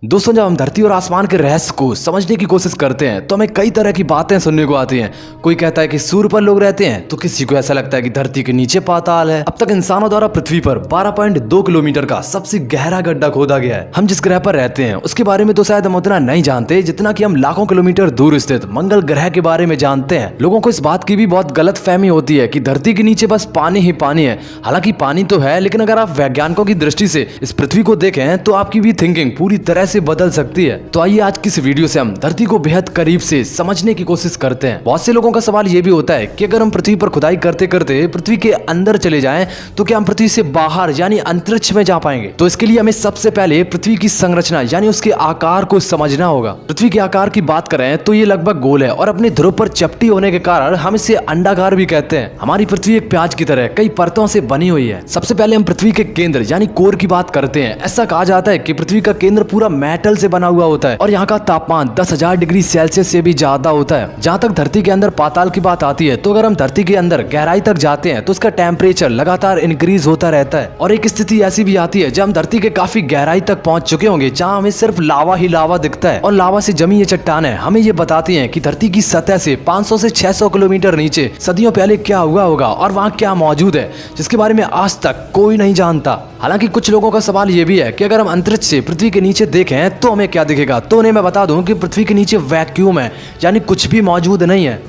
दोस्तों, जब हम धरती और आसमान के रहस्य को समझने की कोशिश करते हैं तो हमें कई तरह की बातें सुनने को आती हैं। कोई कहता है कि सूर्य पर लोग रहते हैं, तो किसी को ऐसा लगता है कि धरती के नीचे पाताल है। अब तक इंसानों द्वारा पृथ्वी पर 12.2 किलोमीटर का सबसे गहरा गड्ढा खोदा गया है। हम जिस ग्रह पर रहते हैं उसके बारे में तो शायद हम उतना नहीं जानते जितना कि हम लाखों किलोमीटर दूर स्थित मंगल ग्रह के बारे में जानते हैं। लोगों को इस बात की भी बहुत गलत फहमी होती है कि धरती के नीचे बस पानी ही पानी है। हालांकि पानी तो है, लेकिन अगर आप वैज्ञानिकों की दृष्टि से इस पृथ्वी को देखें तो आपकी भी थिंकिंग पूरी तरह से बदल सकती है। तो आइए आज की इस वीडियो से हम धरती को बेहद करीब से समझने की कोशिश करते हैं। बहुत से लोगों का सवाल यह भी होता है कि अगर हम पृथ्वी पर खुदाई करते करते पृथ्वी के अंदर चले जाएं तो क्या हम पृथ्वी से बाहर यानी अंतरिक्ष में जा पाएंगे। तो इसके लिए हमें सबसे पहले पृथ्वी की संरचना यानी उसके आकार को समझना होगा। पृथ्वी के आकार की बात करें तो ये लगभग गोल है और अपने ध्रुव पर चपटी होने के कारण हम इसे अंडाकार भी कहते हैं। हमारी पृथ्वी एक प्याज की तरह कई परतों से बनी हुई है। सबसे पहले हम पृथ्वी के केंद्र यानी कोर की बात करते हैं। ऐसा कहा जाता है कि पृथ्वी का केंद्र पूरा मेटल से बना हुआ होता है और यहाँ का तापमान 10,000 डिग्री सेल्सियस से भी ज्यादा होता है। जहाँ तक धरती के अंदर पाताल की बात आती है तो अगर हम धरती के अंदर गहराई तक जाते हैं तो उसका टेम्परेचर लगातार इंक्रीज होता रहता है। और एक स्थिति ऐसी भी आती है जब हम धरती के काफी गहराई तक पहुंच चुके होंगे, जहाँ हमें सिर्फ लावा ही लावा दिखता है और लावा से जमी ये चट्टानें हमें ये बताती हैं कि धरती की सतह से 500 से 600 किलोमीटर नीचे सदियों पहले क्या हुआ होगा और वहाँ क्या मौजूद है, जिसके बारे में आज तक कोई नहीं जानता। हालांकि कुछ लोगों का सवाल ये भी है कि अगर हम अंतरिक्ष से पृथ्वी के नीचे देखें तो हमें क्या दिखेगा। तो उन्हें मैं बता दूं कि पृथ्वी के नीचे वैक्यूम है, यानी कुछ भी मौजूद नहीं है।